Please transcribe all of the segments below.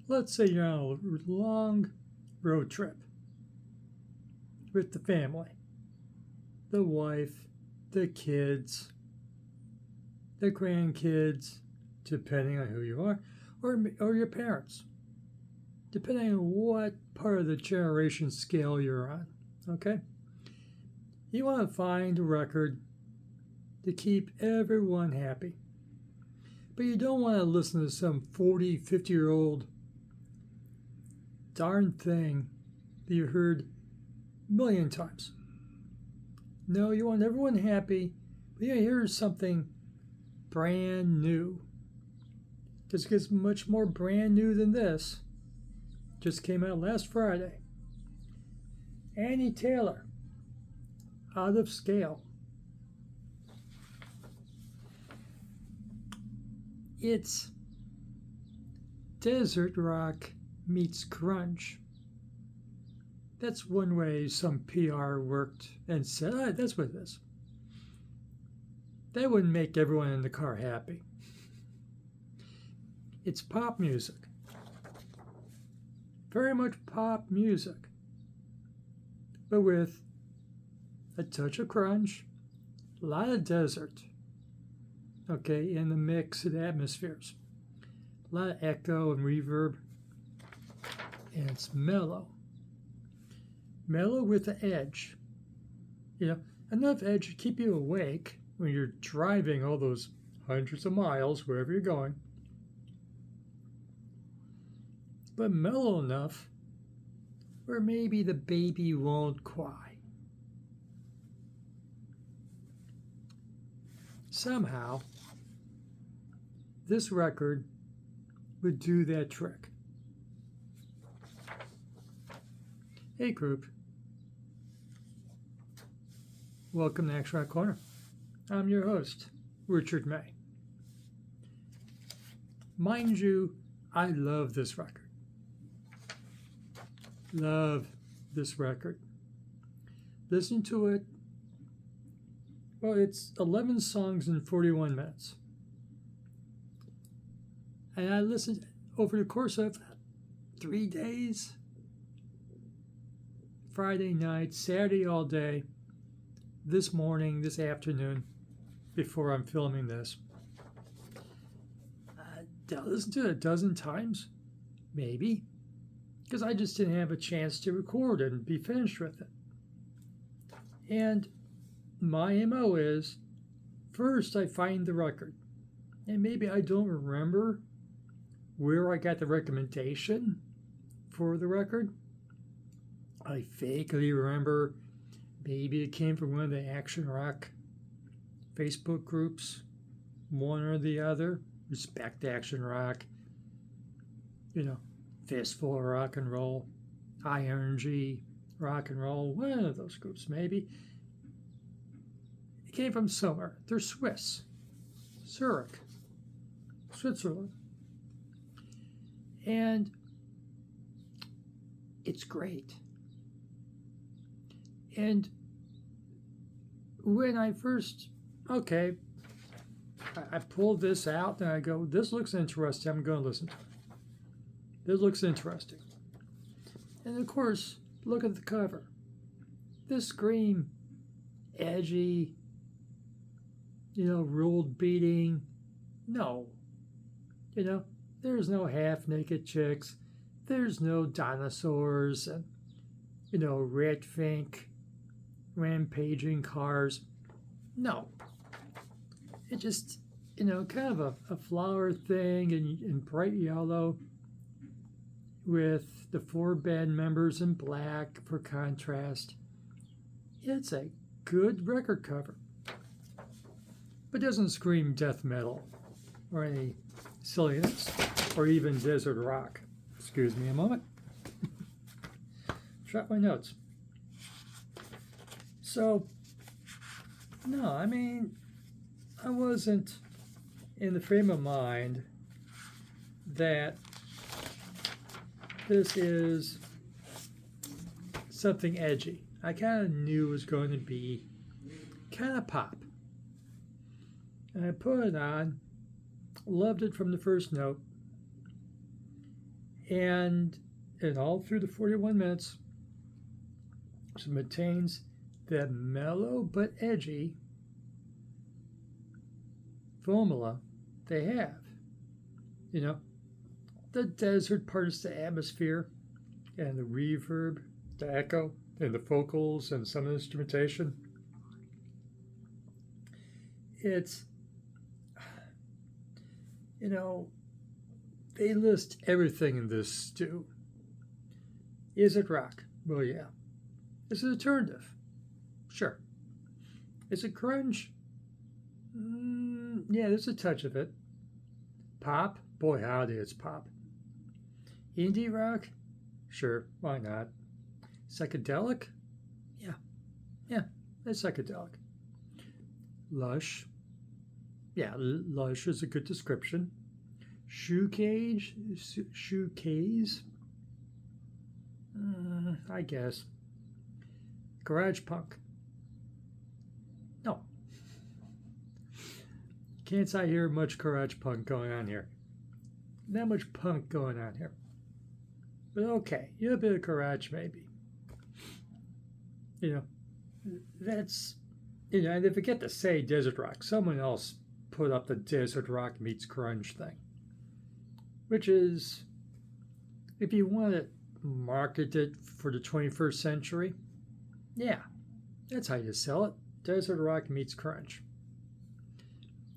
Let's say you're on a long road trip with the family, the wife, the kids, the grandkids, depending on who you are, or your parents, depending on what part of the generation scale you're on. Okay? You want to find a record to keep everyone happy. But you don't want to listen to some 40, 50-year-old darn thing that you heard a million times. No, you want everyone happy, but yeah, here's something brand new. Just gets much more brand new than this. Just came out last Friday. Annie Taylor, Out of Scale. It's desert rock meets grunge. That's one way some PR worked and said, that's what it is. That wouldn't make everyone in the car happy. It's pop music. Very much pop music. But with a touch of grunge, a lot of desert, okay, in the mix of atmospheres. A lot of echo and reverb. And it's mellow. Mellow with an edge. You know, enough edge to keep you awake when you're driving all those hundreds of miles, wherever you're going. But mellow enough where maybe the baby won't cry. Somehow, this record would do that trick. Hey group, welcome to Action Rock Corner. I'm your host, Richard May. Mind you, I love this record. Love this record. Listen to it. Well, it's 11 songs in 41 minutes. And I listened over the course of 3 days. Friday night, Saturday all day, this morning, this afternoon, before I'm filming this. Did I listen to it a dozen times? Maybe. Because I just didn't have a chance to record it and be finished with it. And my MO is, first I find the record. And maybe I don't remember where I got the recommendation for the record. I vaguely remember maybe it came from one of the Action Rock Facebook groups, one or the other. Respect Action Rock, Fistful of Rock and Roll, High Energy Rock and Roll, one of those groups maybe. It came from somewhere. They're Swiss. Zurich, Switzerland. And it's great. And when I first, I pulled this out and I go, this looks interesting. I'm going to listen to it. This looks interesting. And of course, look at the cover. This scream, edgy, ruled beating. No. There's no half-naked chicks. There's no dinosaurs and, red fink, rampaging cars. No. It just, kind of a flower thing in bright yellow with the 4 band members in black for contrast. It's a good record cover. But doesn't scream death metal or any silliness or even desert rock. Excuse me a moment. Drop my notes. So, no, I wasn't in the frame of mind that this is something edgy. I kind of knew it was going to be kind of pop. And I put it on, loved it from the first note, And all through the 41 minutes, it maintains that mellow but edgy formula they have. You know, the desert parts the atmosphere and the reverb, the echo, and the vocals and some instrumentation. It's, you know, they list everything in this stew. Is it rock? Well, yeah. Is it alternative? Sure. Is it grunge? Yeah, there's a touch of it. Pop? Boy, howdy, it's pop. Indie rock? Sure, why not? Psychedelic? Yeah, it's psychedelic. Lush? Yeah, lush is a good description. Shoegaze? I guess. Garage punk? No. Can't I hear much garage punk going on here? Not much punk going on here. But okay, a bit of garage maybe. That's, and if I get to say desert rock, someone else put up the desert rock meets grunge thing. Which is, if you want to market it for the 21st century, yeah, that's how you sell it. Desert rock meets grunge.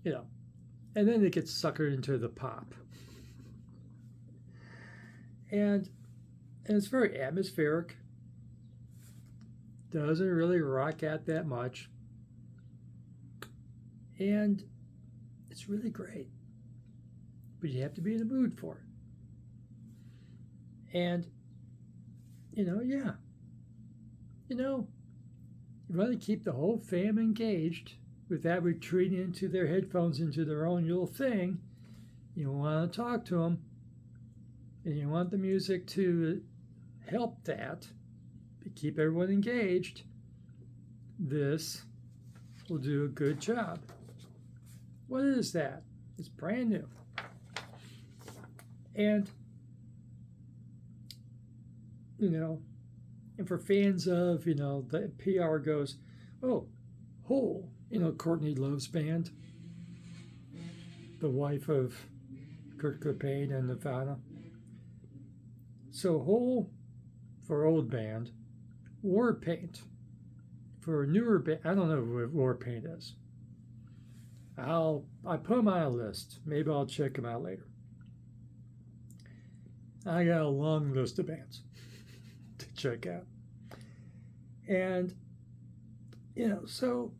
And then it gets suckered into the pop. And it's very atmospheric. Doesn't really rock out that much. And it's really great. But you have to be in the mood for it. And, yeah. You want to keep the whole fam engaged without retreating into their headphones, into their own little thing. You want to talk to them. And you want the music to help that, but keep everyone engaged. This will do a good job. What is that? It's brand new. And, and for fans of, the PR goes, oh, Hole, Courtney Love's band, the wife of Kurt Cobain and Nirvana. So Hole for old band, Warpaint for a newer band. I don't know what Warpaint is. I put them on a list. Maybe I'll check them out later. I got a long list of bands to check out. And, so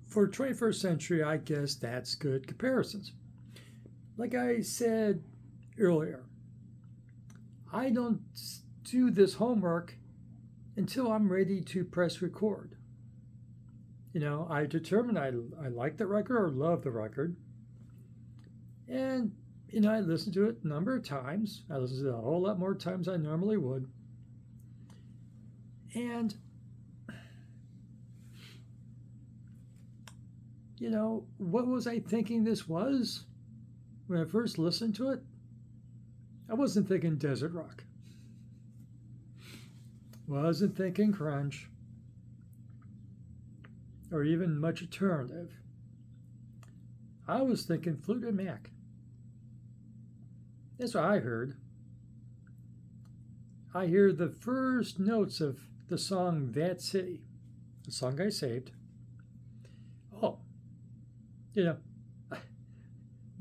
for 21st century, I guess that's good comparisons. Like I said earlier, I don't do this homework until I'm ready to press record. I determine I like the record or love the record. And, I listen to it a number of times. I listen to it a whole lot more times than I normally would. And, what was I thinking this was when I first listened to it? I wasn't thinking desert rock. Wasn't thinking grunge. Or even much alternative. I was thinking Fleetwood Mac. That's what I heard. I hear the first notes of the song That City, the song I saved. Oh,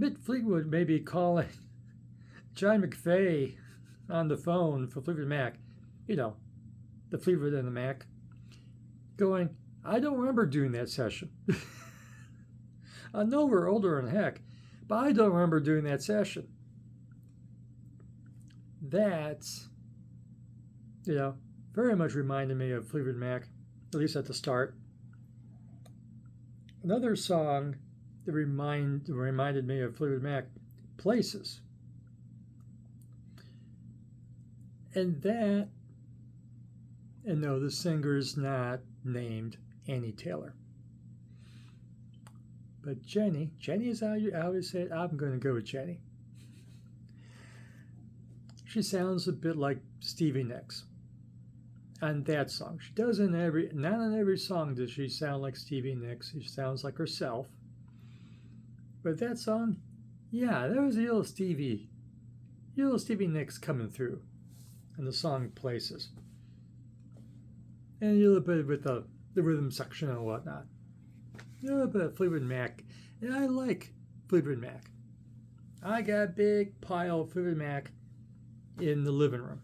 Mick Fleetwood may be calling John McVeigh on the phone for Fleetwood Mac, the Fleetwood and the Mac, going, I don't remember doing that session. I know we're older than heck, but I don't remember doing that session. That's, very much reminded me of Fleetwood Mac, at least at the start. Another song that reminded me of Fleetwood Mac, Places. And no, the singer's not named Annie Taylor. But Jenny is how you always say it. I'm going to go with Jenny. she sounds a bit like Stevie Nicks on that song. She does not on every song does she sound like Stevie Nicks. She sounds like herself. But that song, yeah, there was a little Stevie Nicks coming through in the song Places. And a little bit with the rhythm section and whatnot. A little bit of Fleetwood Mac. And I like Fleetwood Mac. I got a big pile of Fleetwood Mac in the living room.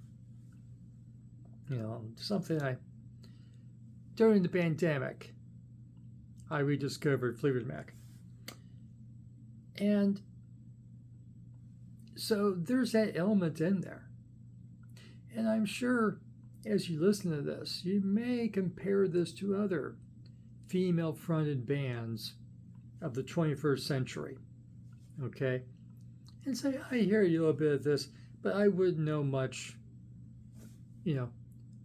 Something during the pandemic, I rediscovered Fleetwood Mac. And so there's that element in there. And I'm sure as you listen to this, you may compare this to other female-fronted bands of the 21st century. Okay? And say, I hear a little bit of this, but I wouldn't know much,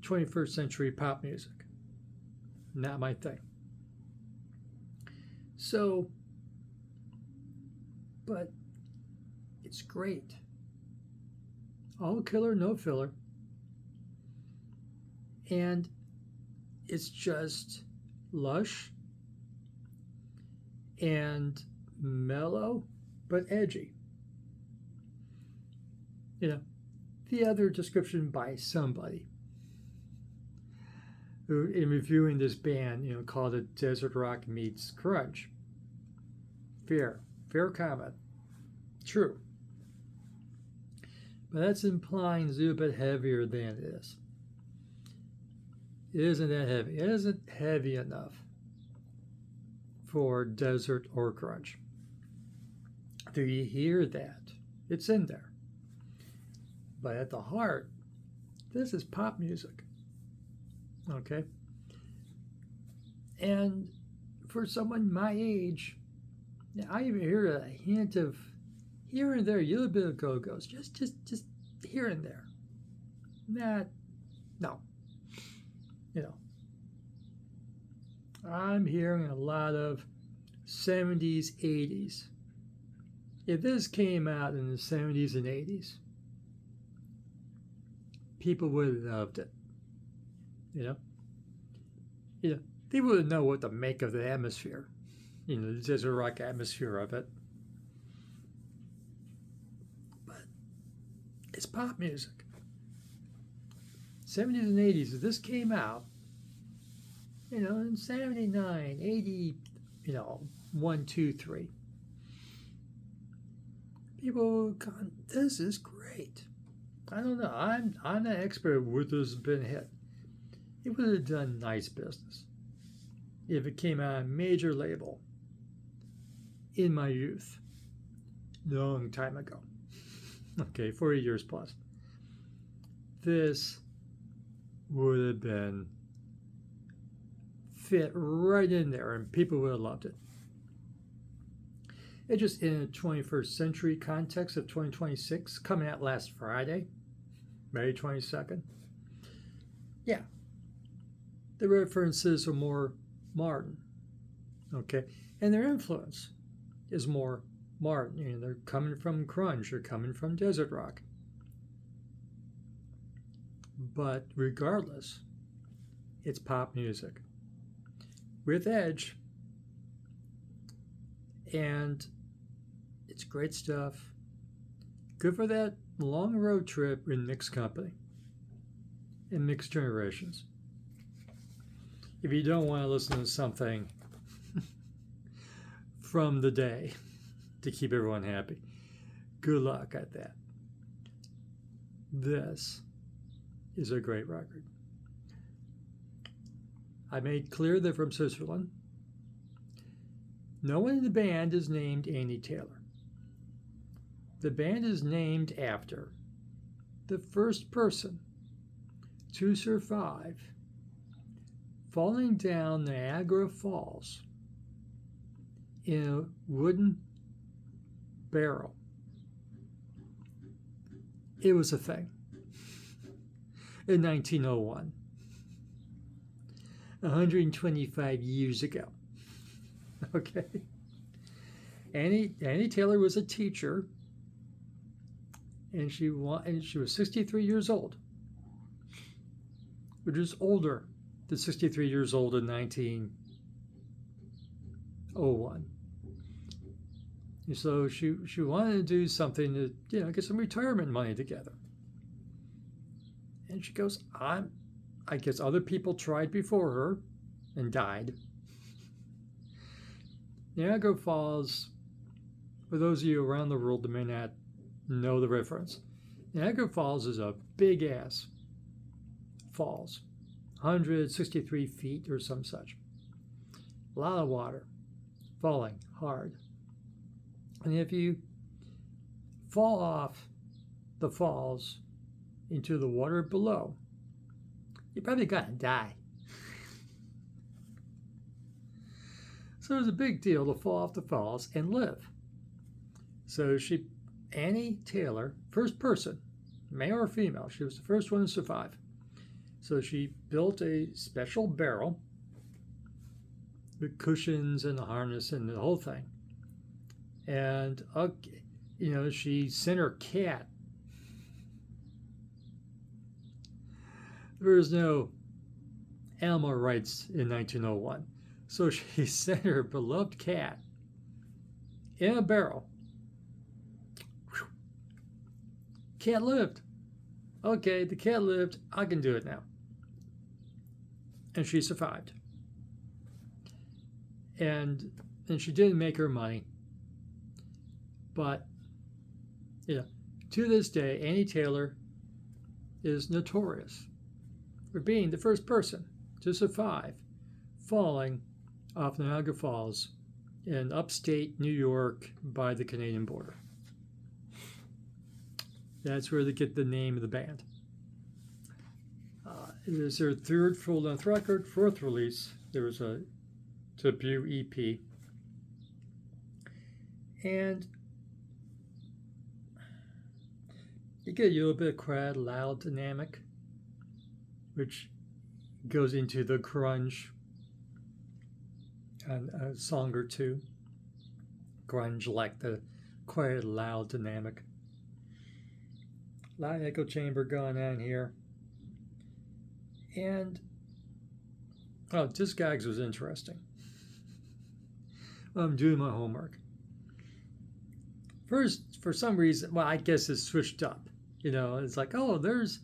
21st century pop music. Not my thing. So, but it's great. All killer, no filler. And it's just lush and mellow, but edgy. The other description by somebody who, in reviewing this band, called it desert rock meets grunge. Fair comment. True. But that's implying it's a little bit heavier than it is. It isn't that heavy. It isn't heavy enough for desert or grunge. Do you hear that? It's in there. But at the heart, this is pop music. Okay? And for someone my age, I even hear a hint of here and there, a little bit of go-go's. Just here and there. No. I'm hearing a lot of 70s, 80s. If this came out in the 70s and 80s, people would have loved it. They wouldn't know what to make of the atmosphere, the desert rock atmosphere of it. But it's pop music. 70s and 80s, if this came out, in 79, 80, 1, 2, 3, people would go, this is great. I don't know. I'm not an expert would this have been a hit. It would have done nice business if it came out on a major label in my youth, long time ago. Okay, 40 years plus. This would have been fit right in there and people would have loved it. It just in a 21st century context of 2026, coming out last Friday, May 22nd. Yeah, the references are more modern, okay? And their influence is more modern. They're coming from grunge, they're coming from desert rock. But regardless, it's pop music with edge, and it's great stuff. Good for that long road trip in mixed company, in mixed generations. If you don't want to listen to something from the day to keep everyone happy, good luck at that. This is a great record. I made clear they're from Switzerland. No one in the band is named Annie Taylor. The band is named after the first person to survive falling down Niagara Falls in a wooden barrel. It was a thing in 1901, 125 years ago. Okay. Annie Taylor was a teacher and she was 63 years old, which is older than 63 years old in 1901. And so she wanted to do something to get some retirement money together. And she goes, I guess other people tried before her and died. Niagara Falls, for those of you around the world that may not know the reference, Niagara Falls is a big ass falls, 163 feet or some such. A lot of water, falling hard. And if you fall off the falls into the water below, you're probably gonna die. So it was a big deal to fall off the falls and live. So Annie Taylor, first person, male or female, she was the first one to survive. So she built a special barrel with cushions and the harness and the whole thing. And, she sent her cat. There was no animal rights in 1901. So she sent her beloved cat in a barrel. Cat lived. Okay, the cat lived. I can do it now. And she survived. And she didn't make her money. But, to this day, Annie Taylor is notorious for being the first person to survive falling off Niagara Falls in upstate New York by the Canadian border. That's where they get the name of the band. It was their third full-length record, fourth release. There was a debut EP. And you get a little bit of quiet, loud dynamic, which goes into the grunge and a song or two. Grunge, like the quiet, loud dynamic. Loud echo chamber going on here. And, Discogs was interesting. I'm doing my homework. First, for some reason, I guess it's switched up. It's like, there's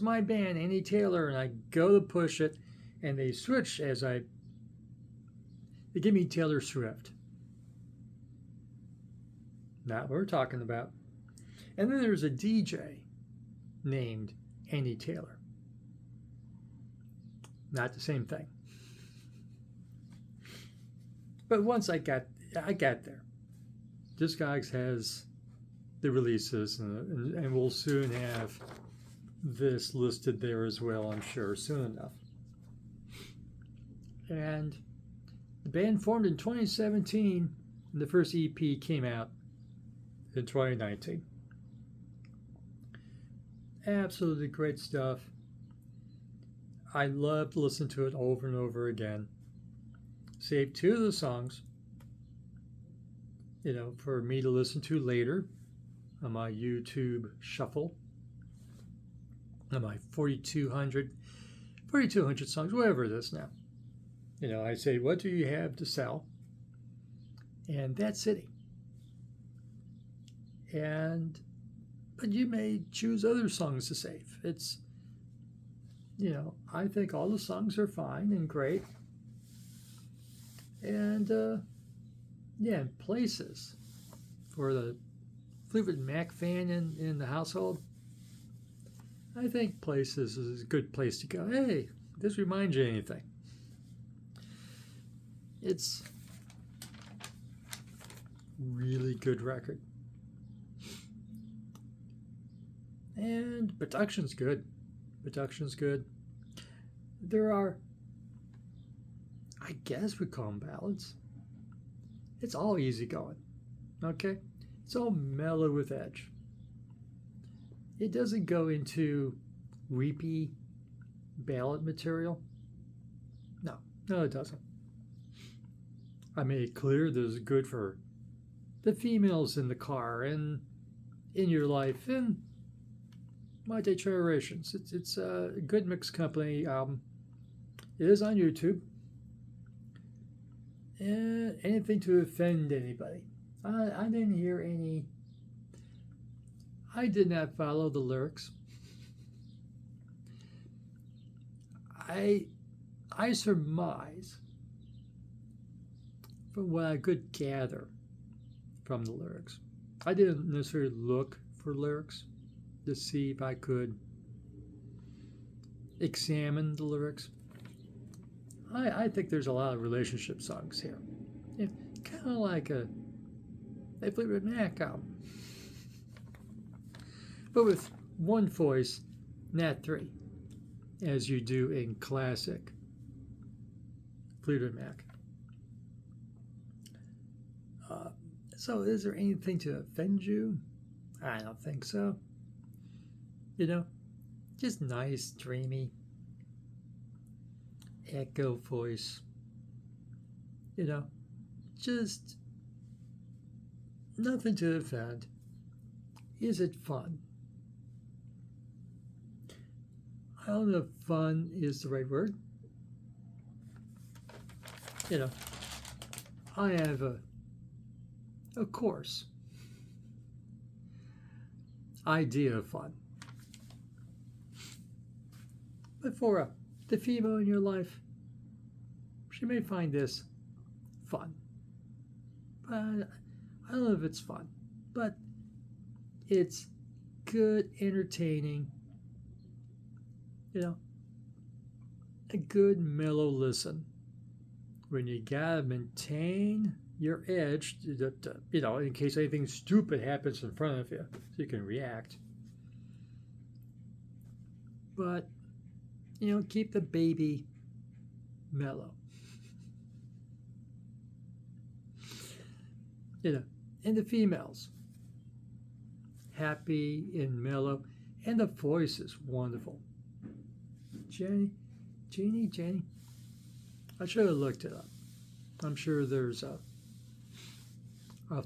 my band, Annie Taylor, and I go to push it, and they switch they give me Taylor Swift. Not what we're talking about. And then there's a DJ named Annie Taylor. Not the same thing. But once I got there. Discogs has the releases, and we'll soon have this listed there as well, I'm sure, soon enough. And the band formed in 2017, and the first EP came out in 2019. Absolutely great stuff. I love to listen to it over and over again. Saved two of the songs, for me to listen to later on my YouTube shuffle, on my 4,200 songs, whatever it is now. I say, what do you have to sell? And that's it. But you may choose other songs to save. It's, I think all the songs are fine and great. And, places for the Fleetwood Mac fan in the household. I think places is a good place to go. Hey, this reminds you of anything. It's really good record. And production's good. There are, I guess we call them ballads. It's all easy going, okay? It's all mellow with edge. It doesn't go into weepy ballad material. No, it doesn't. I made it clear this is good for the females in the car and, in your life and my day generations. It's a good mixed company album. It is on YouTube. And anything to offend anybody. I didn't hear any. I did not follow the lyrics. I surmise from what I could gather from the lyrics. I didn't necessarily look for lyrics to see if I could examine the lyrics. I think there's a lot of relationship songs here. Yeah, kind of like a Fleetwood Mac album. But with one voice, not three, as you do in classic Fleetwood Mac. So is there anything to offend you? I don't think so. Just nice, dreamy, echo voice. Just nothing to offend. Is it fun? I don't know if fun is the right word. I have a course idea of fun. But for the female in your life, she may find this fun. But I don't know if it's fun, but it's good, entertaining, a good mellow listen when you gotta maintain your edge, in case anything stupid happens in front of you, so you can react. But, keep the baby mellow. And the females, happy and mellow, and the voice is wonderful. Jenny. I should have looked it up. I'm sure there's a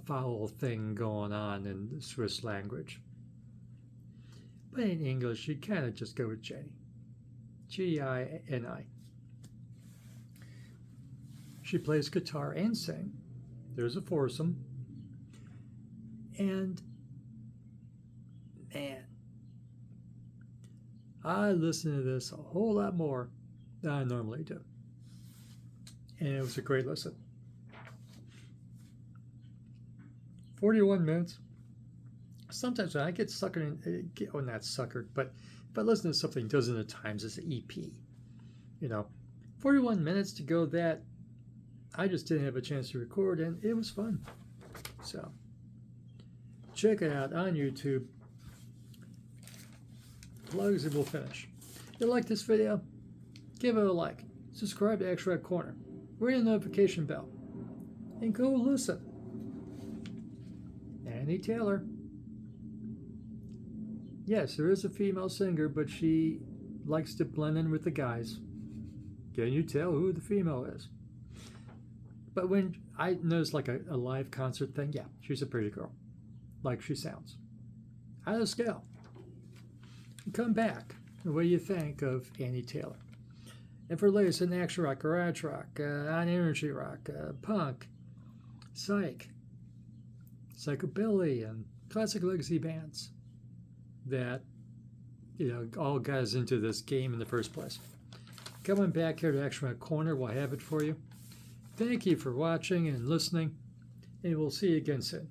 foul thing going on in the Swiss language. But in English, you kind of just go with Jenny. Gini. She plays guitar and sing. There's a foursome. And, man, I listen to this a whole lot more than I normally do. And it was a great listen. 41 minutes. Sometimes when I get suckered in, not suckered, but if I listen to something dozens of times as an EP, 41 minutes to go that, I just didn't have a chance to record, and it was fun. So, check it out on YouTube. Plugs and we'll finish. If you like this video, give it a like. Subscribe to Extract Corner. Ring the notification bell. And go listen. Annie Taylor. Yes, there is a female singer, but she likes to blend in with the guys. Can you tell who the female is? But when I noticed like a live concert thing, yeah, she's a pretty girl. Like she sounds. Out of scale. Come back. What do you think of Annie Taylor? And for latest in action rock, garage rock, on energy rock, punk, psych, psychobilly, and classic legacy bands that all got us into this game in the first place. Coming back here to Action Rock Corner, we'll have it for you. Thank you for watching and listening, and we'll see you again soon.